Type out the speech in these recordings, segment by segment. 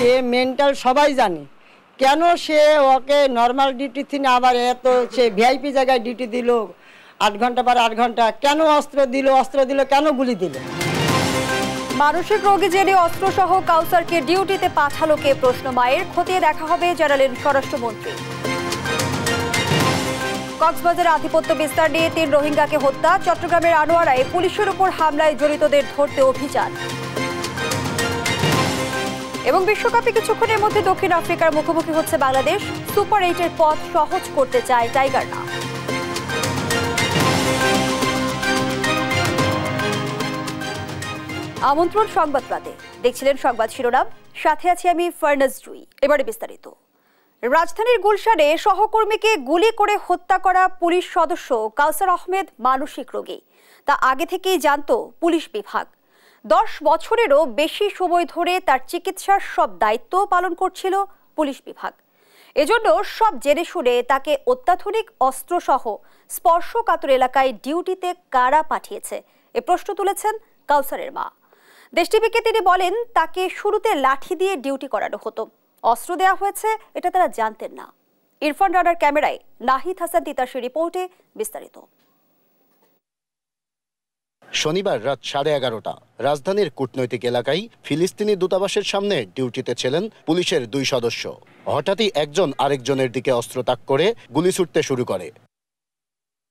সে mental সবাই জানে, কেন সে ওকে নর্মাল ডিউটি থেকে আবার এত সে ভিআইপি জায়গায় ডিউটি দিল 8 ঘন্টা পর 8 ঘন্টা, কেন অস্ত্র দিল কেন গুলি দিল? মানসিক রোগী জেনে অস্ত্রসহ কাউসারকে ডিউটিতে পাঠালো কে প্রশ্ন মায়ের, খতিয়ে দেখা হবে জানালেন স্বরাষ্ট্রমন্ত্রী। কক্সবাজার আধিপত্য বিস্তার নিয়ে 3 রোহিঙ্গাকে হত্যা, চট্টগ্রামের আনোয়ারায় পুলিশের উপর হামলায় জড়িতদের ধরতে অভিযান। এবং বিশ্বকাপে কিছুক্ষণের মধ্যে দক্ষিণ আফ্রিকার মুখোমুখি হচ্ছে বাংলাদেশ, সুপার 8-এর পথ সহজ করতে চায় টাইগাররা। আমন্ত্রণ সংবাদরাতে, দেখছিলেন সংবাদ শিরোনাম, সাথে আছি আমি ফারনাজ জুই। এবারে বিস্তারিত। রাজধানীর গুলশানে সহকর্মীকে গুলি করে হত্যা করা পুলিশ সদস্য কাউসার আহমেদ মানসিক রোগী, তা আগে থেকেই জানত পুলিশ বিভাগ। 10 বছরেরও বেশি সময় ধরে তার চিকিৎসার সব দায়িত্ব পালন করছিল পুলিশ বিভাগ। এজন্য সব জেনে শুনে তাকে অত্যাধুনিক অস্ত্রসহ স্পর্শকাতর এলাকায় ডিউটিতে কারা পাঠিয়েছে এ প্রশ্ন তুলেছেন কাউসারের মা। দেশ টিভিকে তিনি বলেন, তাকে শুরুতে লাঠি দিয়ে ডিউটি করানো হতো, অস্ত্র দেওয়া হয়েছে এটা তারা জানতেন না। ইরফান রানার ক্যামেরায় নাহিদ হাসান তিতাসের রিপোর্টে বিস্তারিত। শনিবার রাত 11:30টা রাজধানীর কূটনৈতিক এলাকায় ফিলিস্তিনি দূতাবাসের সামনে ডিউটিতে ছিলেন পুলিশের 2 সদস্য। হঠাৎই একজন আরেকজনের দিকে অস্ত্র তাক করে গুলি ছুটতে শুরু করে।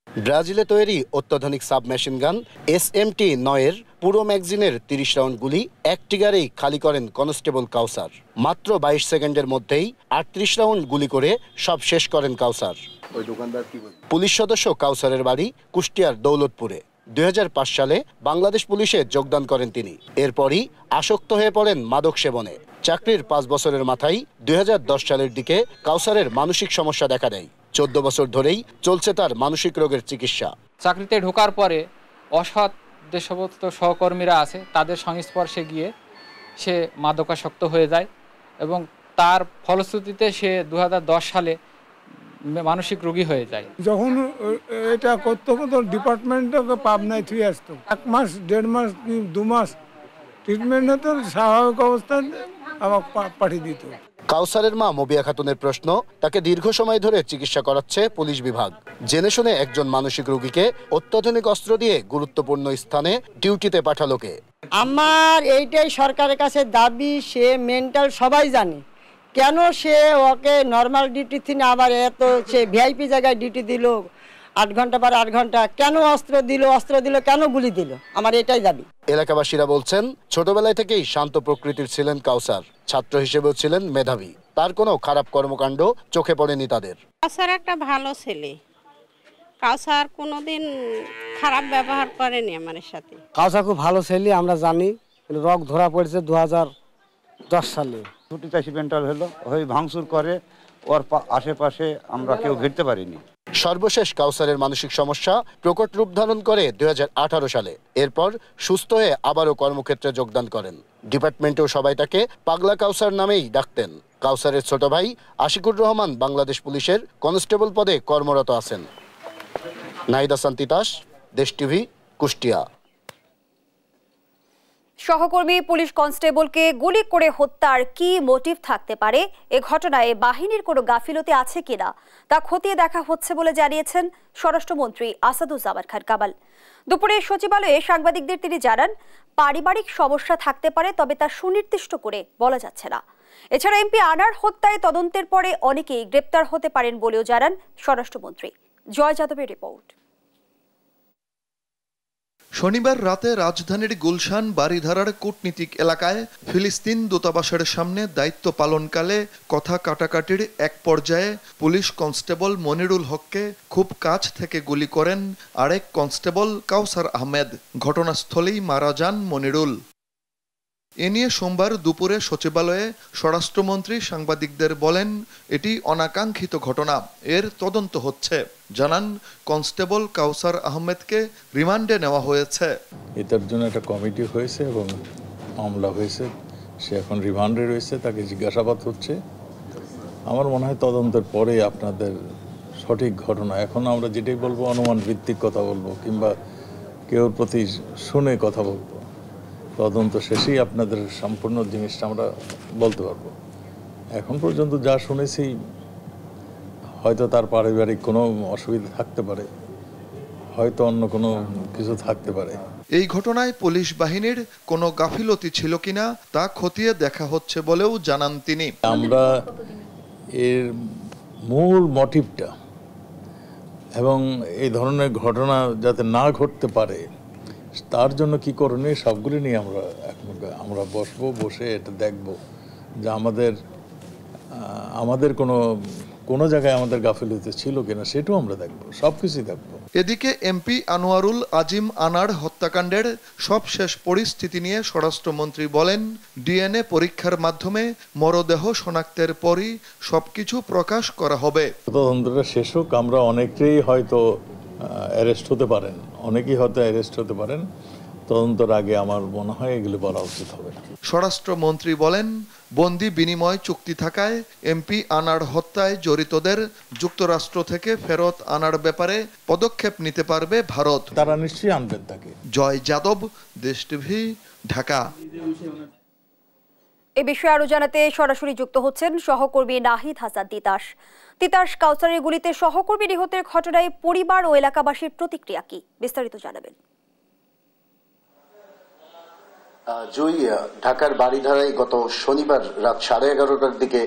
ব্রাজিলে তৈরি অত্যাধুনিক সাবমেশিন গান SMT-9 পুরো ম্যাগাজিনের 30 রাউন্ড গুলি এক ট্রিগারেই খালি করেন কনস্টেবল কাউসার। মাত্র 22 সেকেন্ডের মধ্যেই 38 রাউন্ড গুলি করে সব শেষ করেন কাউসার। পুলিশ সদস্য কাউসারের বাড়ি কুষ্টিয়ার দৌলতপুরে। 2005 সালে বাংলাদেশ পুলিশে যোগদান করেন তিনি। এরপরই আসক্ত হয়ে পড়েন মাদক সেবনে। চাকরির 5 বছরের মাথায় 2010 সালের দিকে কাউসারের মানসিক সমস্যা দেখা দেয়। 14 বছর ধরেই চলছে তার মানসিক রোগের চিকিৎসা। চাকরিতে ঢোকার পরে অসৎ যে সমস্ত সহকর্মীরা আছে তাদের সংস্পর্শে গিয়ে সে মাদকাসক্ত হয়ে যায় এবং তার ফলশ্রুতিতে সে 2010 সালে মানসিক রোগী হয়ে যায়। যখন এটা করতে হতো ডিপার্টমেন্টকে পাবনায় থুয়ে আসতো, 1 মাস 1.5 মাস 2 মাস ট্রিটমেন্ট হতো, স্বাভাবিক অবস্থায় আবার পাঠিয়ে দিত। কাউসারের মা মবিয়া খাতুনের প্রশ্ন, তাকে দীর্ঘ সময় ধরে চিকিৎসা করাচ্ছে পুলিশ বিভাগ। জেনে শুনে একজন মানসিক রোগীকে অত্যাধুনিক অস্ত্র দিয়ে গুরুত্বপূর্ণ স্থানে ডিউটিতে পাঠালো কে? আমার এইটাই সরকারের কাছে দাবি, সে মেন্টাল সবাই জানে, কেন সে ওকে নর্মাল ডিউটি থেকে আবার এত সে ভিআইপি জায়গায় ডিউটি দিল 8 ঘন্টা পর 8 ঘন্টা, কেন অস্ত্র দিল কেন গুলি দিল? আমার এটাই দাবি। এলাকাবাসীরা বলছেন, ছোটবেলায় থেকেই শান্ত প্রকৃতির ছিলেন কাউসার। ছাত্র হিসেবেও ছিলেন মেধাবী। তার কোনো খারাপ কর্মকাণ্ড চোখে পড়েনি তাদের। কাউসার একটা ভালো ছেলে, কাউসার কোনোদিন খারাপ ব্যবহার করেনি আমার সাথে। কাউসার খুব ভালো ছেলে, আমরা জানি। রোগ ধরা পড়েছে 2010 সালে। ছুটি চাষি মেন্টাল হলো, হয়ে ভাঙচুর করে, ওর আশেপাশে আমরা কেউ ঘিরতে পারিনি। সর্বশেষ কাউসারের মানসিক সমস্যা প্রকট রূপ ধারণ করে 2018 সালে। এরপর সুস্থ হয়ে আবারও কর্মক্ষেত্রে যোগদান করেন। ডিপার্টমেন্টেও সবাই তাকে পাগলা কাউসার নামেই ডাকতেন। কাউসারের ছোট ভাই আশিকুর রহমান বাংলাদেশ পুলিশের কনস্টেবল পদে কর্মরত আছেন। নাহিদ হাসান তিতাস, দেশ টিভি, কুষ্টিয়া। সহকর্মী পুলিশ কনস্টেবলকে গুলি করে হত্যার কি মোটিভ থাকতে পারে, এ ঘটনায় বাহিনীর কোনো গাফিলতি আছে কিনা তা খতিয়ে দেখা হচ্ছে বলে জানিয়েছেন স্বরাষ্ট্রমন্ত্রী আসাদুজ্জামান খান কামাল। দুপুরে সচিবালয়ে সাংবাদিকদের তিনি জানান, পারিবারিক সমস্যা থাকতে পারে, তবে তা সুনির্দিষ্ট করে বলা যাচ্ছে না। এছাড়া এমপি আনার হত্যায় তদন্তের পরে অনেকেই গ্রেপ্তার হতে পারেন বলেও জানান স্বরাষ্ট্রমন্ত্রী। জয় যাদবের রিপোর্ট। শনিবার রাতে রাজধানীর গুলশান বারিধারার কূটনীতিক এলাকায় ফিলিস্তিন দূতাবাসের সামনে দায়িত্ব পালনকালে কথা কাটাকাটির এক পর্যায়ে পুলিশ কনস্টেবল মনিরুল হককে খুব কাছ থেকে গুলি করেন আরেক কনস্টেবল কাউসার আহমেদ। ঘটনাস্থলেই মারা যান মনিরুল। এ নিয়ে সোমবার দুপুরে সচিবালয়ে স্বরাষ্ট্রমন্ত্রী সাংবাদিকদের বলেন, এটি অনাকাঙ্ক্ষিত ঘটনা, এর তদন্ত হচ্ছে। জানান, কনস্টেবল কাউসার আহমেদকে রিমান্ডে নেওয়া হয়েছে। এটার জন্য একটা কমিটি হয়েছে এবং মামলা হয়েছে, সে এখন রিমান্ডে রয়েছে, তাকে জিজ্ঞাসাবাদ হচ্ছে। আমার মনে হয় তদন্তের পরে আপনাদের সঠিক ঘটনা, এখন আমরা যেটাই বলবো অনুমান ভিত্তিক কথা বলবো কিংবা কেউর প্রতি শুনে কথা বলবো। তদন্ত শেষেই আপনাদের সম্পূর্ণ জিনিসটা আমরা বলতে পারবো। এখন পর্যন্ত যা শুনেছি হয়তো তার পারিবারিক কোনো অসুবিধা থাকতে পারে, হয়তো অন্য কোনো কিছু থাকতে পারে। এই ঘটনায় পুলিশ বাহিনীর কোনো গাফিলতি ছিল কিনা তা খতিয়ে দেখা হচ্ছে বলেও জানান তিনি। আমরা এর মূল মোটিভটা এবং এই ধরনের ঘটনা যাতে না ঘটতে পারে তার জন্য কি করণীয় সবগুলি নিয়ে আমরা বসে এটা দেখব যে আমাদের কোনো জায়গায় আমাদের গাফিলতি ছিল কিনা সেটাও আমরা দেখব, সবকিছুই দেখব। এদিকে এমপি আনোয়ারুল আজিম আনার হত্যাকাণ্ডের সবশেষ পরিস্থিতি নিয়ে স্বরাষ্ট্রমন্ত্রী বলেন, ডিএনএ পরীক্ষার মাধ্যমে মরদেহ শনাক্তের পরই সবকিছু প্রকাশ করা হবে। তদন্তটা শেষ হোক, আমরা অনেকেই হয়তো অ্যারেস্ট হতে পারেন, তদন্তের আগে আমার মনে হয় এগুলো বলা উচিত হবে না। স্বরাষ্ট্রমন্ত্রী বলেন, বন্দি বিনিময় চুক্তি থাকায় এমপি আনার হত্যায় জড়িতদের যুক্তরাষ্ট্র থেকে ফেরত আনার ব্যাপারে পদক্ষেপ নিতে পারবে ভারত। তারা নিশ্চয়ই আনবেন তাকে। জয় যাদব, দেশ টিভি, ঢাকা। এ বিষয়ে আরো জানাতে সরাসরি যুক্ত হচ্ছেন সহকর্মী নাহিদ হাসান তিতাস। কাউসারের গুলিতে সহকর্মী নিহতের ঘটনায় পরিবার ও এলাকাবাসীর প্রতিক্রিয়া কি, বিস্তারিত জানাবেন। ঢাকার বারিধারায় গত শনিবার রাত 11:30টার দিকে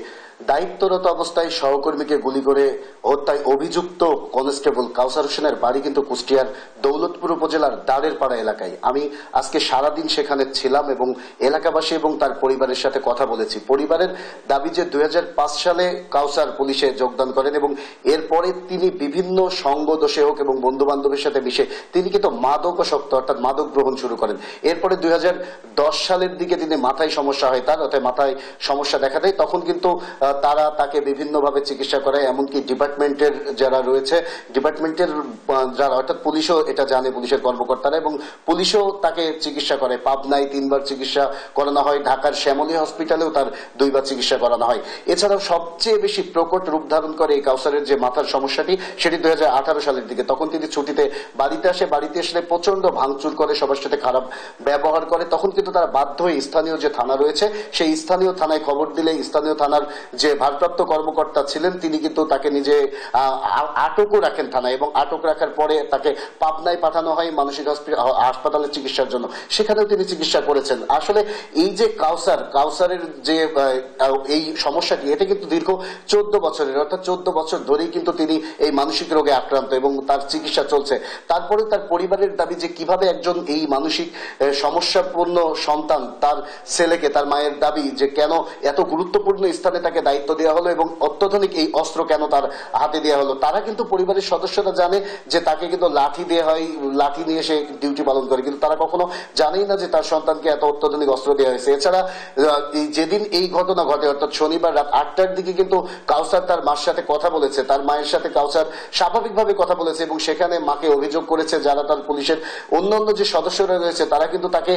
দায়িত্বরত অবস্থায় সহকর্মীকে গুলি করে হত্যায় অভিযুক্ত কনস্টেবল কাউসার হোসেনের বাড়ি কিন্তু কুষ্টিয়ার দৌলতপুর উপজেলার দাঁড়ের পাড়া এলাকায়। আমি আজকে সারাদিন সেখানে ছিলাম এবং এলাকাবাসী এবং তার পরিবারের সাথে কথা বলেছি। পরিবারের দাবি যে 2005 সালে কাউসার পুলিশে যোগদান করেন এবং এরপরে তিনি বিভিন্ন সঙ্গ দোষে হোক এবং বন্ধু বান্ধবের সাথে মিশে তিনি কিন্তু মাদকাসক্ত অর্থাৎ মাদক গ্রহণ শুরু করেন। এরপরে 2010 সালের দিকে তিনি মাথায় সমস্যা হয়, তার অর্থাৎ মাথায় সমস্যা দেখা দেয়। তখন কিন্তু তারা তাকে বিভিন্নভাবে চিকিৎসা করে, এমনকি ডিপার্টমেন্টের যারা রয়েছে, ডিপার্টমেন্টের যারা অর্থাৎ পুলিশও এটা জানে, পুলিশের কর্মকর্তারা, এবং পুলিশও তাকে চিকিৎসা করে। পাবনায় 3 বার চিকিৎসা করানো হয়, ঢাকার শ্যামলী হসপিটালেও তার 2 বার চিকিৎসা করানো হয়। এছাড়াও সবচেয়ে বেশি প্রকট রূপ ধারণ করে এই কাউসারের যে মাথার সমস্যাটি, সেটি 2018 সালের দিকে। তখন তিনি ছুটিতে বাড়িতে আসলে প্রচন্ড ভাঙচুর করে, সবার সাথে খারাপ ব্যবহার করে। তখন কিন্তু তারা বাধ্য হয়ে স্থানীয় যে থানা রয়েছে সেই স্থানীয় থানায় খবর দিলে স্থানীয় থানার যে ভারপ্রাপ্ত কর্মকর্তা ছিলেন তিনি কিন্তু তাকে নিজে আটকও রাখেন থানায়, এবং আটক রাখার পরে তাকে পাবনায় পাঠানো হয় মানসিক হাসপাতালে চিকিৎসার জন্য। সেখানেও তিনি চিকিৎসা করেছেন। আসলে এই যে কাউসারের যে এই সমস্যাটি, এটা কিন্তু দীর্ঘ 14 বছরের, অর্থাৎ 14 বছর ধরেই কিন্তু তিনি এই মানসিক রোগে আক্রান্ত এবং তার চিকিৎসা চলছে। তারপরে তার পরিবারের দাবি যে কিভাবে একজন এই মানসিক সমস্যাপূর্ণ সন্তান, তার ছেলেকে, তার মায়ের দাবি যে কেন এত গুরুত্বপূর্ণ স্থানে তাকে দায়িত্ব দেওয়া হলো এবং অত্যাধুনিক এই অস্ত্র কেন তার হাতে দেওয়া হলো। তারা কিন্তু পরিবারের সদস্যরা জানে যে তাকে কিন্তু লাঠি দেওয়া হয়, লাঠি নিয়ে সে ডিউটি পালন করে, কিন্তু তারা কখনো জানেই না যে তার সন্তানকে এত অত্যাধুনিক অস্ত্র দেওয়া হয়েছে। এছাড়া যেদিন এই ঘটনা ঘটে অর্থাৎ শনিবার রাত 8টার দিকে কিন্তু কাউসার তার মার সাথে কথা বলেছে, তার মায়ের সাথে কাউসার স্বাভাবিকভাবে কথা বলেছে এবং সেখানে মাকে অভিযোগ করেছে যারা তার পুলিশের অন্যান্য যে সদস্যরা রয়েছে তারা কিন্তু তাকে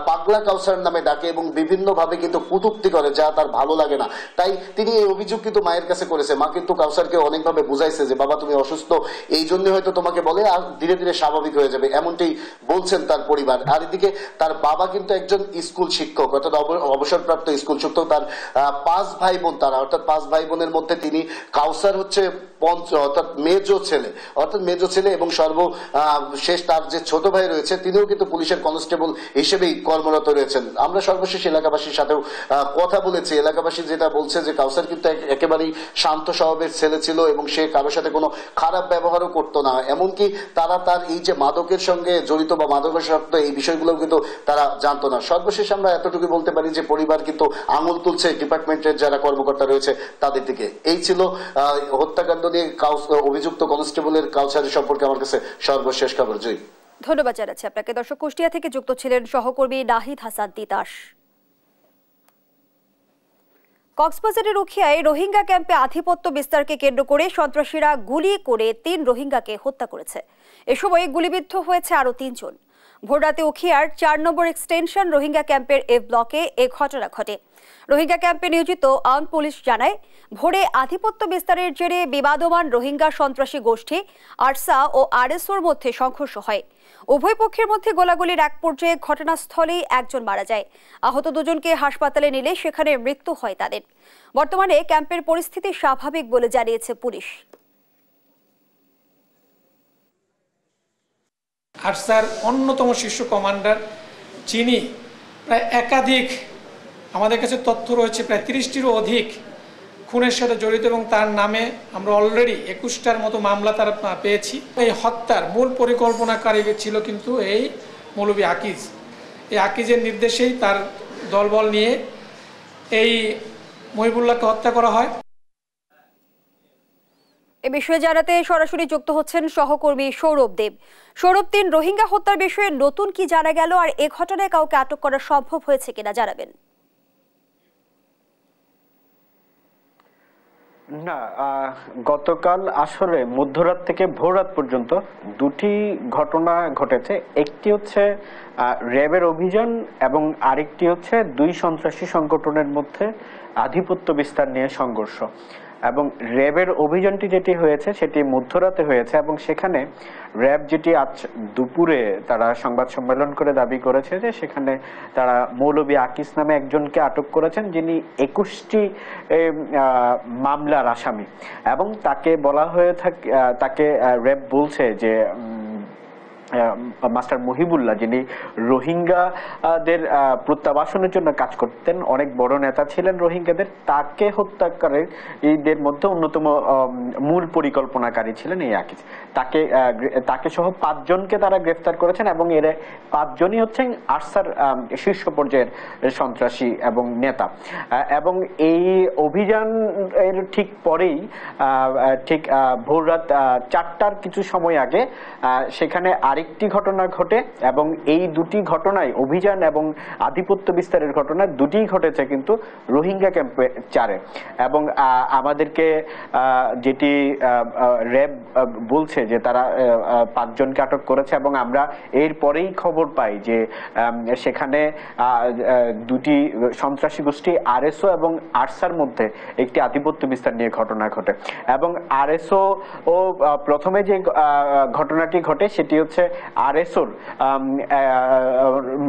পাগলা কাউসার নামে ডাকে এবং বিভিন্নভাবে কিন্তু কটূক্তি করে, যা তার ভালো লাগে না। তাই তিনি এই অভিযোগ কিন্তু মায়ের কাছে করেছে। মা কিন্তু কাউসারকে অনেকভাবে বুঝাইছে যে বাবা তুমি অসুস্থ, এই জন্য হয়তো তোমাকে বলে, আর ধীরে ধীরে স্বাভাবিক হয়ে যাবে, এমনটাই বলছেন তার পরিবার। আর এদিকে তার বাবা কিন্তু একজন স্কুল শিক্ষক, অর্থাৎ অবসরপ্রাপ্ত স্কুল শিক্ষক। তার 5 ভাই বোন, তারা অর্থাৎ 5 ভাই বোনের মধ্যে তিনি কাউসার হচ্ছে অর্থাৎ মেজো ছেলে এবং সর্বশেষ তার যে ছোট ভাই রয়েছে তিনিও কিন্তু পুলিশের কনস্টেবল হিসেবেই কর্মরত রয়েছেন। আমরা সর্বশেষ এলাকাবাসীর সাথেও কথা বলেছি। এলাকাবাসী যেটা বলছে যে কাউসার কিন্তু একেবারেই শান্ত স্বভাবের ছেলে ছিল এবং সে কারোর সাথে কোনো খারাপ ব্যবহারও করতো না, এমনকি তারা তার এই যে মাদকের সঙ্গে জড়িত বা মাদকাসক্ত এই বিষয়গুলো কিন্তু তারা জানতো না। সর্বশেষ আমরা এতটুকু বলতে পারি যে পরিবার কিন্তু আঙুল তুলছে ডিপার্টমেন্টের যারা কর্মকর্তা রয়েছে তাদের দিকে। এই ছিল হত্যাকাণ্ড নিয়ে অভিযুক্ত কনস্টেবলের কাউসারের সম্পর্কে আমার কাছে সর্বশেষ খবর। জয়, ধন্যবাদ জানাচ্ছি আপনাকে। দর্শক, কুষ্টিয়া থেকে যুক্ত ছিলেন সহকর্মী নাহিদ হাসান তিতাস। কক্সবাজারের উখিয়ায় রোহিঙ্গা ক্যাম্পে আধিপত্য বিস্তারকে কেন্দ্র করে সন্ত্রাসীরা গুলি করে 3 রোহিঙ্গাকে হত্যা করেছে। এ সময় গুলিবিদ্ধ হয়েছে আরো 3 জন। ভোররাতে উখিয়ার 4 নম্বর এক্সটেনশন রোহিঙ্গা ক্যাম্পের এ ব্লকে এ ঘটনা ঘটে। রোহিঙ্গা ক্যাম্পে নিয়োজিত আর্মড পুলিশ জানায়, ভোরে আধিপত্য বিস্তারের জেরে বিবাদমান রোহিঙ্গা সন্ত্রাসী গোষ্ঠী আরসা ও আরএসওর মধ্যে সংঘর্ষ হয়। উভয় পক্ষের মধ্যে গোলাগুলির এক পর্যায়ে ঘটনাস্থলেই একজন মারা যায়। আহত দুজনকে হাসপাতালে নিলে সেখানে মৃত্যু হয় তাদের। বর্তমানে ক্যাম্পের পরিস্থিতি স্বাভাবিক বলে জানিয়েছে পুলিশ। আরসার অন্যতম শীর্ষ কমান্ডার, যিনি প্রায় একাধিক, আমাদের কাছে তথ্য রয়েছে প্রায় 30টিরও অধিক খুনের সাথে জড়িত, এবং তার নামে আমরা অলরেডি 21টার মতো মামলা তার পেয়েছি। এই হত্যার মূল পরিকল্পনাকারী ছিল কিন্তু এই মৌলভী আকিজ। এই আকিজের নির্দেশেই তার দলবল নিয়ে এই মহিবুল্লাহকে হত্যা করা হয়। এ বিষয়ে জানাতে সরাসরি যুক্ত হচ্ছেন সহকর্মী সৌরভ দেব। সৌরভ, 3 রোহিঙ্গা হত্যার বিষয়ে নতুন কি জানা গেল, আর এ ঘটনায় কাউকে আটক করা সম্ভব হয়েছে কিনা জানাবেন। না, গতকাল আসলে মধ্যরাত থেকে ভোররাত পর্যন্ত 2টি ঘটনা ঘটেছে। একটি হচ্ছে র্যাবের অভিযান এবং আরেকটি হচ্ছে 2 সন্ত্রাসী সংগঠনের মধ্যে আধিপত্য বিস্তার নিয়ে সংঘর্ষ। এবং র্যাবের অভিযানটি যেটি হয়েছে সেটি মধ্যরাতে হয়েছে, এবং সেখানে র্যাব যেটি আজ দুপুরে তারা সংবাদ সম্মেলন করে দাবি করেছে যে সেখানে তারা মৌলভী আকিজ নামে একজনকে আটক করেছেন, যিনি 21টি মামলার আসামি। এবং তাকে বলা হয়ে থাকে, তাকে র্যাব বলছে যে মাস্টার মহিবুল্লাহ, যিনি রোহিঙ্গাদের প্রত্যাবাসনের জন্য কাজ করতেন, অনেক বড় নেতা ছিলেন রোহিঙ্গাদের, তাকে হত্যাকারীদের মধ্যে অন্যতম মূল পরিকল্পনাকারী ছিলেন এই আকিজ। তাকে সহ 5 জনকে তারা গ্রেফতার করেছেন, এবং এর 5 জনই হচ্ছেন আরসার শীর্ষ পর্যায়ের সন্ত্রাসী এবং নেতা। এবং এই অভিযান এর ঠিক পরেই, ঠিক ভোররাত 4টার কিছু সময় আগে সেখানে আরেকটি ঘটনা ঘটে, এবং এই 2টি ঘটনায়, অভিযান এবং আধিপত্য বিস্তারের ঘটনা 2টিই ঘটেছে কিন্তু রোহিঙ্গা ক্যাম্পে 4-এ। এবং আমাদেরকে যেটি র্যাব বলছে যে তারা 5 জনকে আটক করেছে, এবং আমরা এরপরেই খবর পাই যে সেখানে 2টি সন্ত্রাসী গোষ্ঠী আরএসও এবং আরসার মধ্যে একটি আধিপত্য বিস্তার নিয়ে ঘটনা ঘটে। এবং আরএসও ও প্রথমে যে ঘটনাটি ঘটে সেটি হচ্ছে আরএসওর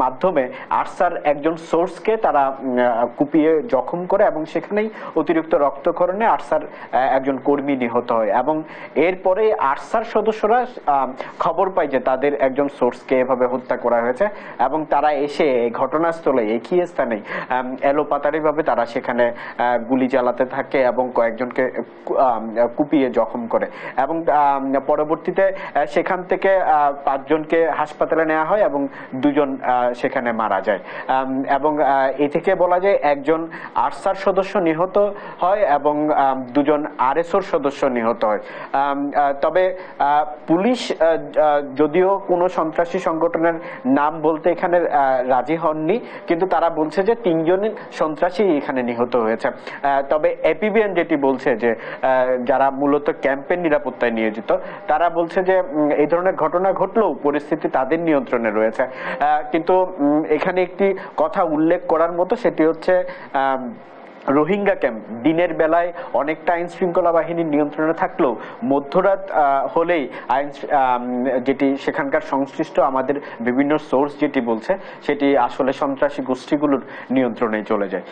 মাধ্যমে আরসার একজন সোর্সকে তারা কুপিয়ে জখম করে, এবং সেখানেই অতিরিক্ত রক্তক্ষরণে আরসার একজন কর্মী নিহত হয়। এবং এরপরে আরসার সদস্যরা খবর পায় যে তাদের একজন সোর্সকে এভাবে হত্যা করা হয়েছে, এবং তারা এসে ঘটনাস্থলে একই স্থানে এলোপাতাড়িভাবে তারা সেখানে গুলি চালাতে থাকে এবং কয়েকজনকে কুপিয়ে জখম করে। এবং পরবর্তীতে সেখান থেকে 5 জনকে হাসপাতালে নেওয়া হয় এবং 2 জন সেখানে মারা যায়। এবং এ থেকে বলা যায় একজন আরসার সদস্য নিহত হয় এবং 2 জন আরএসওর সদস্য নিহত হয়। তবে পুলিশ যদিও কোনো সন্ত্রাসী সংগঠনের নাম বলতে এখানে রাজি হননি, কিন্তু তারা বলছে যে 3 জন সন্ত্রাসী এখানে নিহত হয়েছে। তবে এপিবিএন যেটি বলছে যে যারা মূলত ক্যাম্পের নিরাপত্তায় নিয়োজিত, তারা বলছে যে এই ধরনের ঘটনা ঘটলেও পরিস্থিতি তাদের নিয়ন্ত্রণে রয়েছে। কিন্তু এখানে একটি কথা উল্লেখ করার মতো, সেটি হচ্ছে রোহিঙ্গা ক্যাম্প দিনের বেলায় অনেকটা আইন শৃঙ্খলা বাহিনীর নিয়ন্ত্রণে থাকলেও মধ্যরাত হলেই যেটি সেখানকার সংশ্লিষ্ট আমাদের বিভিন্ন সোর্স যেটি বলছে সেটি আসলে সন্ত্রাসী গোষ্ঠীগুলোর নিয়ন্ত্রণে চলে যায়।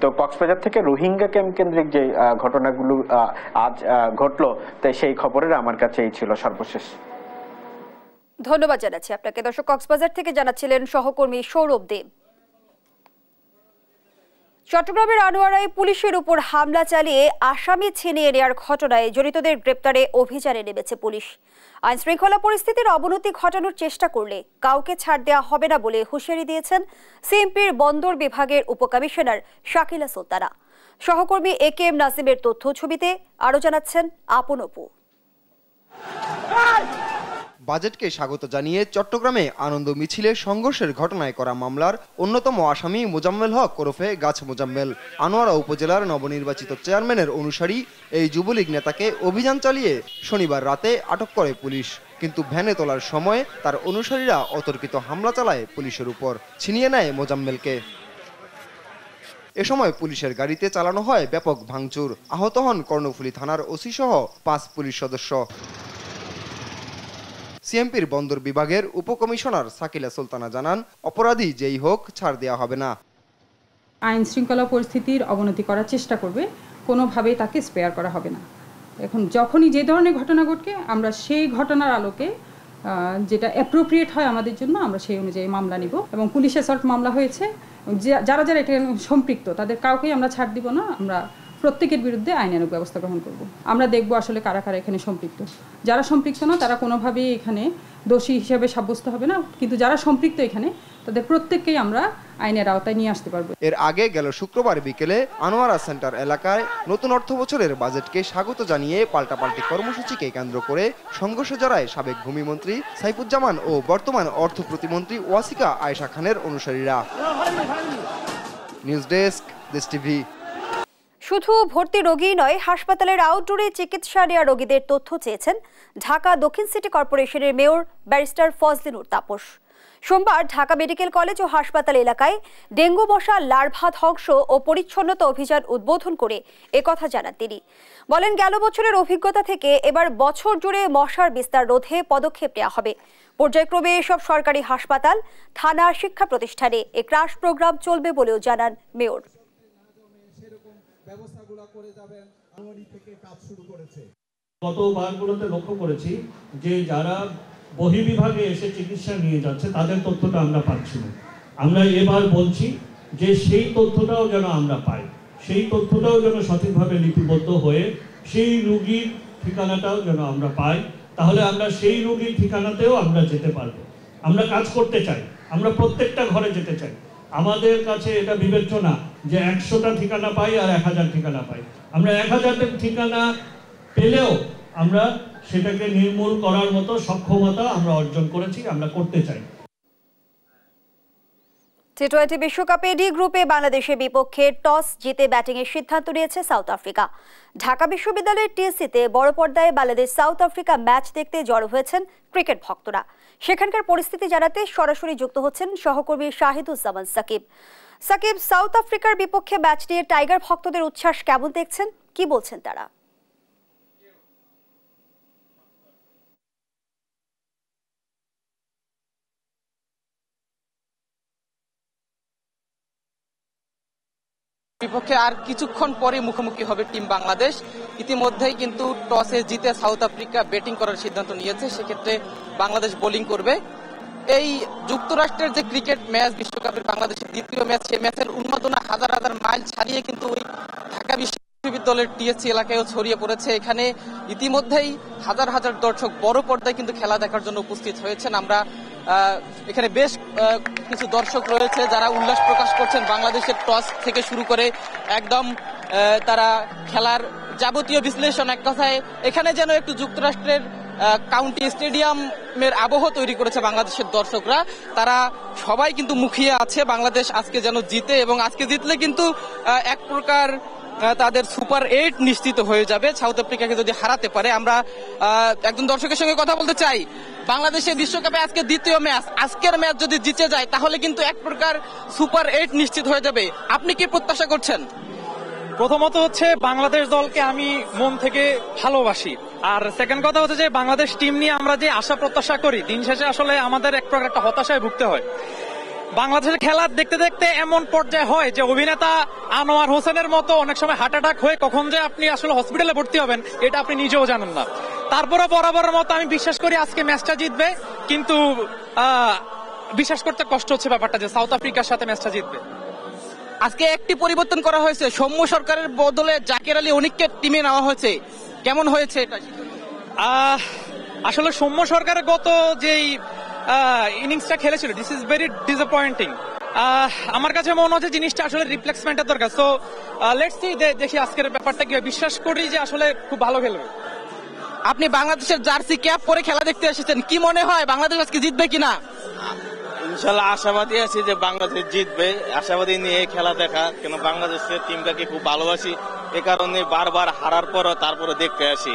তো কক্সবাজার থেকে রোহিঙ্গা ক্যাম্প কেন্দ্রিক যে ঘটনাগুলো আজ ঘটলো, তাই সেই খবরের আমার কাছে এই ছিল সর্বশেষ। ধন্যবাদ জানাচ্ছি আপনাকে। দর্শক, কক্সবাজার থেকে জানাচ্ছিলেন সহকর্মী সৌরভ দেব। চট্টগ্রামের আনোয়ারায় পুলিশের উপর হামলা চালিয়ে আসামি ছিনিয়ে নেওয়ার ঘটনায় জড়িতদের গ্রেপ্তারে অভিযানে নেমেছে পুলিশ। আইন শৃঙ্খলা পরিস্থিতির অবনতি ঘটানোর চেষ্টা করলে কাউকে ছাড় দেওয়া হবে না বলে হুঁশিয়ারি দিয়েছেন সিএমপির বন্দর বিভাগের উপকমিশনার শাকিলা সুলতানা। সহকর্মী একেএম নাসিমের তথ্য ছবিতে আরো জানাচ্ছেন আপন অপু। বাজেটকে স্বাগত জানিয়ে চট্টগ্রামে আনন্দ মিছিলে সংঘর্ষের ঘটনায় করা মামলার অন্যতম আসামি মোজাম্মেল হক ওরফে গাছ মোজাম্মেল আনোয়ারা উপজেলার নবনির্বাচিত চেয়ারম্যানের অনুসারী এই যুবলীগ নেতাকে অভিযান চালিয়ে শনিবার রাতে আটক করে পুলিশ। কিন্তু ভ্যানে তোলার সময় তার অনুসারীরা অতর্কিত হামলা চালায় পুলিশের উপর, ছিনিয়ে নেয় মোজাম্মেলকে। এ সময় পুলিশের গাড়িতে চালানো হয় ব্যাপক ভাঙচুর। আহত হন কর্ণফুলী থানার ওসি সহ 5 পুলিশ সদস্য। সিএমপির বন্দর বিভাগের উপকমিশনার সাকিলা সুলতানা জানান, অপরাধী যেই হোক ছাড় দেওয়া হবে না। আইন শৃঙ্খলা পরিস্থিতির অবনতি করার চেষ্টা করবে, কোনোভাবেই তাকে স্পেয়ার করা হবে না। এখন যখনই যে ধরনের ঘটনা ঘটবে আমরা সেই ঘটনার আলোকে যেটা অ্যাপ্রোপ্রিয়েট হয় আমাদের জন্য আমরা সেই অনুযায়ী মামলা নিব। এবং পুলিশ অ্যাসল্ট মামলা হয়েছে, যারা যারা এটা সম্পৃক্ত তাদের কাউকেই আমরা ছাড় দিব না। আমরা প্রত্যেকের বিরুদ্ধে আইনানুগ ব্যবস্থা গ্রহণ করব। আমরা দেখব আসলে কারা কারা এখানে সম্পৃক্ত। যারা সম্পৃক্ত না তারা কোনোভাবেই এখানে দোষী হিসেবে সাব্যস্ত হবে না, কিন্তু যারা সম্পৃক্ত এখানে তাদের প্রত্যেককেই আমরা আইনের আওতায় নিয়ে আসতে পারবো। এর আগে গেল শুক্রবার বিকেলে আনোয়ারা সেন্টার এলাকায় নতুন অর্থ বছরের বাজেটকে স্বাগত জানিয়ে পাল্টাপাল্টি কর্মসূচিকে কেন্দ্র করে সংঘর্ষে জড়ায় সাবেক ভূমিমন্ত্রী সাইফুজ্জামান ও বর্তমান অর্থ প্রতিমন্ত্রী ওয়াসিকা আয়েশা খানের অনুসারীরা। নিউজ ডেস্ক, দেশ টিভি। শুধু ভর্তি রোগী নয়, হাসপাতালের আউটডোরে চিকিৎসা নেওয়া রোগীদের তথ্য চেয়েছেন ঢাকা দক্ষিণ সিটি কর্পোরেশনের মেয়র ব্যারিস্টার ফজলে নূর তাপস। সোমবার ঢাকা মেডিকেল কলেজ ও হাসপাতাল এলাকায় ডেঙ্গু মশা লার্ভা ধ্বংস ও পরিচ্ছন্নতা অভিযান উদ্বোধন করে একথা জানান তিনি। বলেন, গেল বছরের অভিজ্ঞতা থেকে এবার বছর জুড়ে মশার বিস্তার রোধে পদক্ষেপ নেওয়া হবে। পর্যায়ক্রমে এসব সরকারি হাসপাতাল, থানা, শিক্ষা প্রতিষ্ঠানে এ ক্রাশ প্রোগ্রাম চলবে বলেও জানান মেয়র। গতবারগুলোতে লক্ষ্য করেছি যে যারা বহির্বিভাগে এসে চিকিৎসা নিয়ে যাচ্ছে তাদের তথ্যটা আমরা পাচ্ছি না। আমরা এবার বলছি যে সেই তথ্যটাও যেন আমরা পাই, সেই তথ্যটাও যেন সঠিকভাবে লিপিবদ্ধ হয়ে সেই রোগীর ঠিকানাটাও যেন আমরা পাই, তাহলে আমরা সেই রোগীর ঠিকানাতেও আমরা যেতে পারবো। আমরা কাজ করতে চাই, আমরা প্রত্যেকটা ঘরে যেতে চাই। আমাদের কাছে এটা বিবেচ্য না যে 100টা ঠিকানা পাই আর 1000 ঠিকানা পাই। আমরা 1000 ঠিকানা পেলেও আমরা সেটাকে নির্মূল করার মতো সক্ষমতা আমরা অর্জন করেছি, আমরা করতে চাই। টি20 বিশ্বকাপে ডি গ্রুপে বাংলাদেশের বিপক্ষে টস জিতে ব্যাটিংয়ের সিদ্ধান্ত নিয়েছে সাউথ আফ্রিকা। ঢাকা বিশ্ববিদ্যালয়ের টিএসসিতে বড় পর্দায় বাংলাদেশ সাউথ আফ্রিকা ম্যাচ দেখতে জড়ো হয়েছেন ক্রিকেট ভক্তরা। সেখানকার পরিস্থিতি জানাতে সরাসরি যুক্ত হচ্ছেন সহকর্মী শাহিদুজ্জামান সাকিব। সাকিব, সাউথ আফ্রিকার বিপক্ষে ম্যাচ নিয়ে টাইগার ভক্তদের উচ্ছ্বাস কেমন দেখছেন, কি বলছেন তারা? বিপক্ষে আর কিছুক্ষণ পরে মুখোমুখি হবে টিম বাংলাদেশ। ইতিমধ্যেই কিন্তু টসে জিতে সাউথ আফ্রিকা ব্যাটিং করার সিদ্ধান্ত নিয়েছে, সেক্ষেত্রে বাংলাদেশ বোলিং করবে। এই যুক্তরাষ্ট্রের যে ক্রিকেট ম্যাচ, বিশ্বকাপের বাংলাদেশের দ্বিতীয় ম্যাচ, সেই ম্যাচের উন্মাদনা হাজার হাজার মাইল ছাড়িয়ে কিন্তু ওই ঢাকা বিশ্ববিদ্যালয়ের টিএসসি এলাকায়ও ছড়িয়ে পড়েছে। এখানে ইতিমধ্যেই হাজার হাজার দর্শক বড় পর্দায় কিন্তু খেলা দেখার জন্য উপস্থিত হয়েছেন। আমরা এখানে বেশ কিছু দর্শক রয়েছে যারা উল্লাস প্রকাশ করছেন। বাংলাদেশের টস থেকে শুরু করে একদম তারা খেলার যাবতীয় বিশ্লেষণ, এক কথায় এখানে যেন একটু যুক্তরাষ্ট্রের কাউন্টি স্টেডিয়ামের আবহ তৈরি করেছে বাংলাদেশের দর্শকরা। তারা সবাই কিন্তু মুখিয়ে আছে বাংলাদেশ আজকে যেন জিতে, এবং আজকে জিতলে কিন্তু এক প্রকার তাদের সুপার 8 নিশ্চিত হয়ে যাবে সাউথ আফ্রিকাকে যদি হারাতে পারে। আমরা একজন দর্শকের সঙ্গে কথা বলতে চাই। বাংলাদেশের বিশ্বকাপে আজকে দ্বিতীয় ম্যাচ, আজকের ম্যাচ যদি জিতে যায় তাহলে কিন্তু এক প্রকার সুপার 8 নিশ্চিত হয়ে যাবে। আপনি কি প্রত্যাশা করছেন? প্রথমত হচ্ছে বাংলাদেশ দলকে আমি মন থেকে ভালোবাসি, আর সেকেন্ড কথা হচ্ছে যে বাংলাদেশ টিম নিয়ে আমরা যে আশা প্রত্যাশা করি দিন শেষে আসলে আমাদের এক প্রকার একটা হতাশায় ভুগতে হয়। বাংলাদেশের খেলা দেখতে দেখতে এমন পর্যায়ে হয় যে অভিনেতা আনোয়ার হোসেনের মতো অনেক সময় হার্ট অ্যাটাক হয়ে কখন যে আপনি আসলে হসপিটালে ভর্তি হবেন এটা আপনি নিজেও জানেন না। তারপরে বরাবরের মতো আমি বিশ্বাস করি আজকে ম্যাচটা জিতবে, কিন্তু বিশ্বাস করতে কষ্ট হচ্ছে ব্যাপারটা যে সাউথ আফ্রিকার সাথে ম্যাচটা জিতবে। আজকে একটি পরিবর্তন করা হয়েছে, সৌম্য সরকারের বদলে জাকের আলী অনিককে টিমে নেওয়া হয়েছে, কেমন হয়েছে এটা? আসলে সৌম্য সরকারের গত যেই ইনিংসটা খেলেছিল, দিস ইজ ভেরি ডিসঅ্যাপয়েন্টিং। আমার কাছে মনে হচ্ছে জিনিসটা আসলে রিপ্লেসমেন্টের দরকার। সো লেটস সি, দেখি আজকের ব্যাপারটা কি। বিশ্বাস করি যে আসলে খুব ভালো খেলবে। আপনি বাংলাদেশের জার্সি ক্যাপ পরে খেলা দেখতে এসেছেন, কি মনে হয় বাংলাদেশ আজকে জিতবে কিনা? ইনশাল্লাহ আশাবাদী আছি যে বাংলাদেশ জিতবে, আশাবাদী নিয়ে খেলা দেখা। কেন বাংলাদেশের টিমটাকে খুব ভালোবাসি, এ কারণে বারবার হারার পরও তারপরে দেখতে আসি।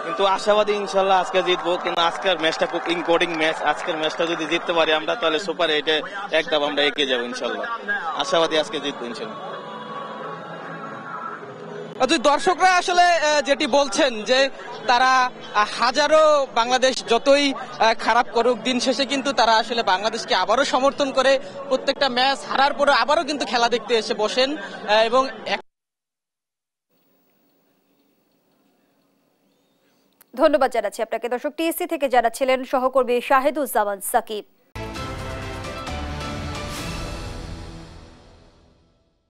কিন্তু আশাবাদী ইনশাল্লাহ আজকে জিতবো, কিন্তু আজকের ম্যাচটা খুব ইম্পর্টেন্ট ম্যাচ। আজকের ম্যাচটা যদি জিততে পারি আমরা, তাহলে সুপার এইটে একদম আমরা এগিয়ে যাবো ইনশাল্লাহ। আশাবাদী আজকে জিতবো ইনশাল্লাহ। দর্শকরা আসলে যেটি বলছেন যে তারা হাজারো বাংলাদেশ যতই খারাপ করুক, দিন শেষে কিন্তু তারা আসলে বাংলাদেশকে আবারও সমর্থন করে প্রত্যেকটা ম্যাচ হারার পরে আবারও কিন্তু খেলা দেখতে এসে বসেন। এবং ধন্যবাদ জানাচ্ছি আপনাকে দর্শক। টিএসসি থেকে জানাচ্ছিলেন সহকর্মী শাহেদুজ্জামান সাকিব।